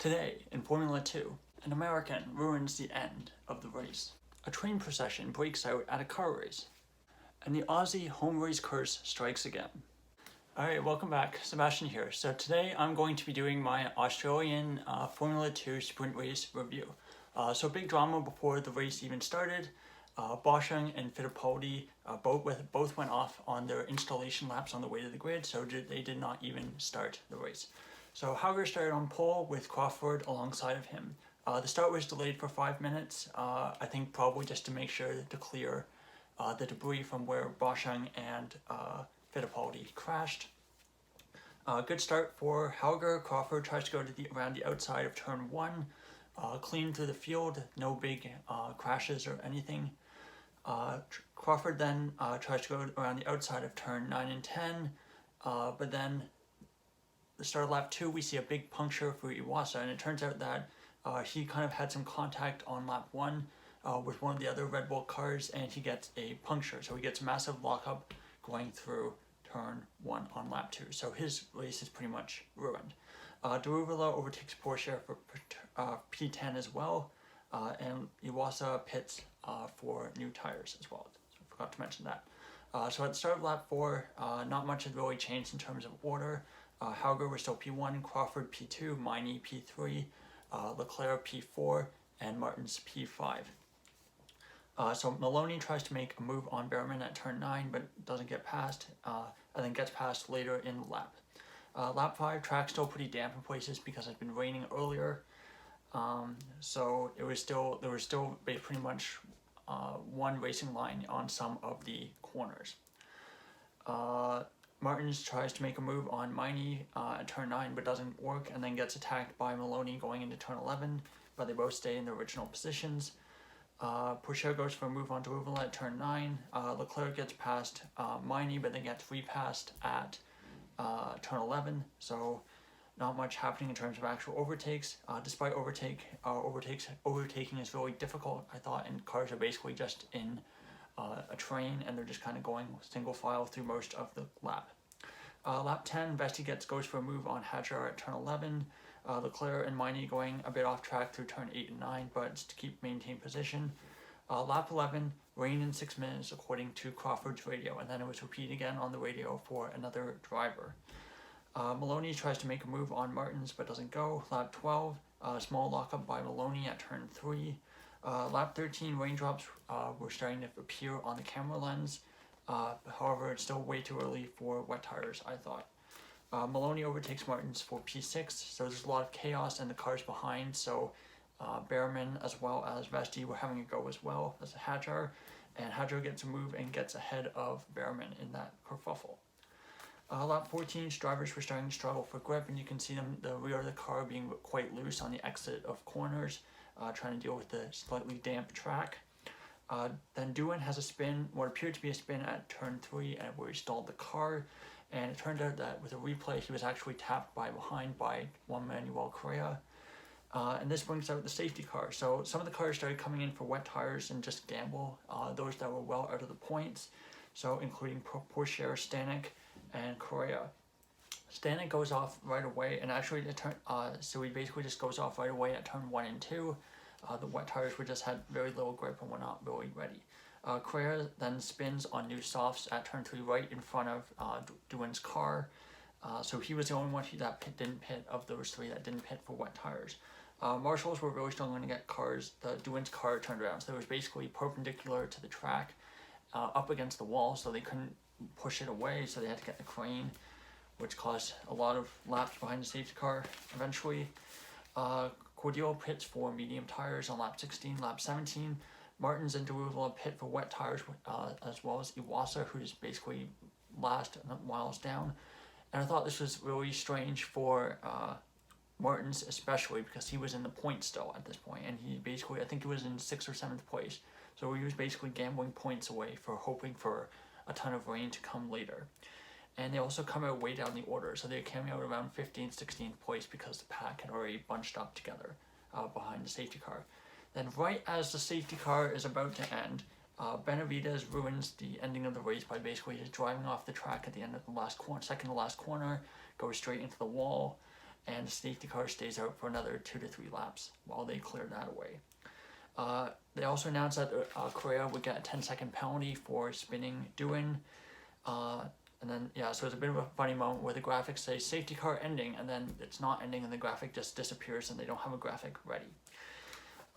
Today, in Formula 2, an American ruins the end of the race. A train procession breaks out at a car race. And the Aussie home race curse strikes again. Alright, welcome back. Sebastian here. So today I'm going to be doing my Australian Formula 2 sprint race review. So big drama before the race even started. Boschung and Fittipaldi both went off on their installation laps on the way to the grid, so they did not even start the race. So Hauger started on pole with Crawford alongside of him. The start was delayed for 5 minutes, I think probably just to make sure to clear the debris from where Boschung and Fittipaldi crashed. Good start for Hauger. Crawford tries to go to around the outside of turn 1, clean through the field, no big crashes or anything. Crawford then tries to go around the outside of turn 9 and 10, but then the start of lap 2 we see a big puncture for Iwasa, and it turns out that he kind of had some contact on lap 1 with one of the other Red Bull cars, and he gets a puncture, so he gets a massive lockup going through turn 1 on lap 2, so his race is pretty much ruined. Daruvula overtakes Porsche for P10 as well, and Iwasa pits for new tires as well, so I forgot to mention that. So at the start of lap 4, not much had really changed in terms of order. Hauger was still P1, Crawford P2, Miney P3, Leclerc P4, and Martins P5. So Maloney tries to make a move on Behrman at turn 9, but doesn't get past, and then gets past later in the lap. Lap 5, track still pretty damp in places because it had been raining earlier, so there was still pretty much one racing line on some of the corners. Martins tries to make a move on Miney at turn 9 but doesn't work, and then gets attacked by Maloney going into turn 11, but they both stay in their original positions. Porsche goes for a move on Daruvula at turn 9. Leclerc gets past Miney, but then gets repassed at turn 11, so not much happening in terms of actual overtakes. Despite overtaking is really difficult, I thought, and cars are basically just in a train, and they're just kind of going single file through most of the lap. Lap 10, Vesti goes for a move on Hadjar at turn 11. Leclerc and Miney going a bit off track through turn 8 and 9, but it's to maintain position. Lap 11, rain in 6 minutes according to Crawford's radio, and then it was repeated again on the radio for another driver. Maloney tries to make a move on Martins but doesn't go. Lap 12, small lockup by Maloney at turn 3. Lap 13, raindrops were starting to appear on the camera lens. However, it's still way too early for wet tires, I thought. Maloney overtakes Martins for P6, so there's a lot of chaos and the cars behind, so Behrman as well as Vesti were having a go as well as Hadjar, and Hadjar gets a move and gets ahead of Behrman in that kerfuffle. Lap 14, drivers were starting to struggle for grip, and you can see the rear of the car being quite loose on the exit of corners, trying to deal with the slightly damp track. Then Doohan has a spin, what appeared to be a spin at turn 3, and where he stalled the car, and it turned out that with a replay he was actually tapped behind by Juan Manuel Correa, and this brings out the safety car. So some of the cars started coming in for wet tires and just gamble, those that were well out of the points, so including Porsche, Stanek, and Correa. Stanek goes off right away, and actually so he basically just goes off right away at turn 1 and 2. The wet tires just had very little grip and were not really ready. Correa then spins on new softs at turn 3 right in front of Doohan's car. So he was the only one didn't pit of those three that didn't pit for wet tires. Marshals were really struggling to get Doohan's car turned around. So it was basically perpendicular to the track, up against the wall, so they couldn't push it away, so they had to get the crane, which caused a lot of laps behind the safety car eventually. Cordial pits for medium tires on lap 16. Lap 17, Martins and Daruvula pit for wet tires, as well as Iwasa, who's basically last miles down. And I thought this was really strange for Martins, especially because he was in the points still at this point, and he basically, I think he was in 6th or 7th place, so he was basically gambling points away for hoping for a ton of rain to come later. And they also come out way down the order, so they're coming out around 15th, 16th place because the pack had already bunched up together behind the safety car. Then right as the safety car is about to end, Benavides ruins the ending of the race by basically just driving off the track at the end of the last corner, second to last corner, goes straight into the wall, and the safety car stays out for another 2 to 3 laps while they clear that away. They also announced that Correa would get a 10-second penalty for spinning Doohan. And then, yeah, so it's a bit of a funny moment where the graphics say safety car ending, and then it's not ending and the graphic just disappears and they don't have a graphic ready.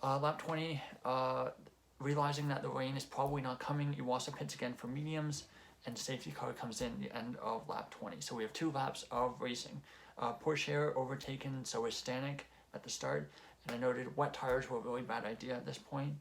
Lap 20, realizing that the rain is probably not coming, Iwasa pits again for mediums, and safety car comes in the end of lap 20. So we have 2 laps of racing. Pourchaire overtaken, so is Stanek at the start, and I noted wet tires were a really bad idea at this point.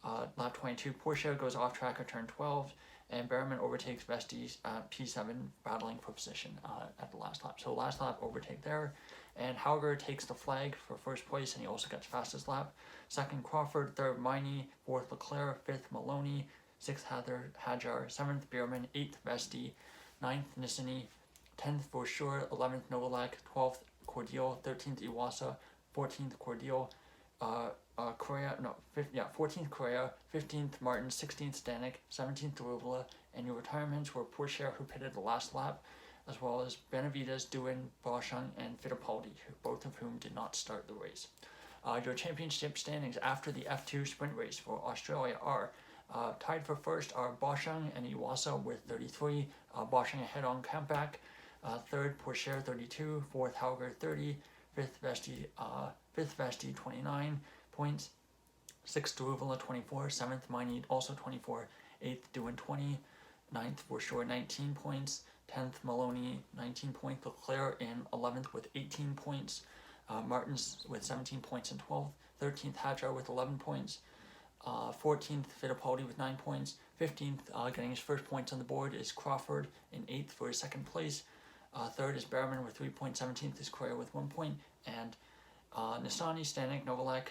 Lap 22, Pourchaire goes off track at turn 12, and Behrman overtakes Vesti P7, battling for position at the last lap. So last lap overtake there, and Hauger takes the flag for first place, and he also gets fastest lap. Second Crawford, third Miney, fourth Leclerc, fifth Maloney, sixth Hajar, seventh Behrman, eighth Vesti, ninth Nissany, 10th for sure, 11th Novalak, 12th Cordial, 13th Iwasa, 14th Cordial, 14th Correa, 15th Martin, 16th Stanek, 17th Deruvula, and your retirements were Pourchaire, who pitted the last lap, as well as Benavides, Doohan, Boschung, and Fittipaldi, both of whom did not start the race. Your championship standings after the F2 sprint race for Australia are tied for first are Boschung and Iwasa with 33, Boschung ahead on Kampback, third Pourchaire 32, fourth Hauger 30, fifth Vesti 29 points, sixth Deruvula 24, seventh Miney also 24, eighth Doohan 20, ninth for sure 19 points, 10th Maloney 19 points, Leclerc in 11th with 18 points, Martins with 17 points in 12th, 13th Hajar with 11 points, 14th Fittipaldi with 9 points, 15th getting his first points on the board is Crawford in 8th for his second place, third is Behrman with 3 points, 17th is Correa with 1 point, and Nissany, Stanek, Novalak,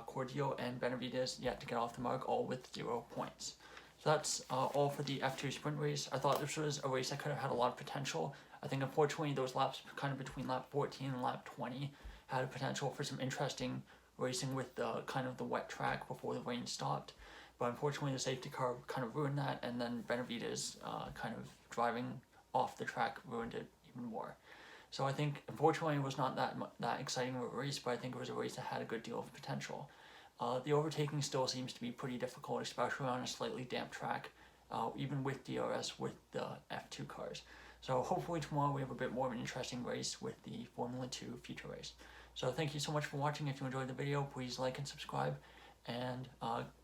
Cordio, and Benavides yet to get off the mark, all with 0 points. So that's all for the F2 sprint race. I thought this was a race that could have had a lot of potential. I think unfortunately those laps kind of between lap 14 and lap 20 had a potential for some interesting racing with the kind of the wet track before the rain stopped. But unfortunately the safety car kind of ruined that, and then Benavides kind of driving off the track ruined it even more. So I think, unfortunately, it was not that exciting of a race, but I think it was a race that had a good deal of potential. The overtaking still seems to be pretty difficult, especially on a slightly damp track, even with DRS with the F2 cars. So hopefully tomorrow we have a bit more of an interesting race with the Formula 2 feature race. So thank you so much for watching. If you enjoyed the video, please like and subscribe, and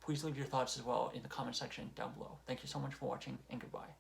please leave your thoughts as well in the comment section down below. Thank you so much for watching, and goodbye.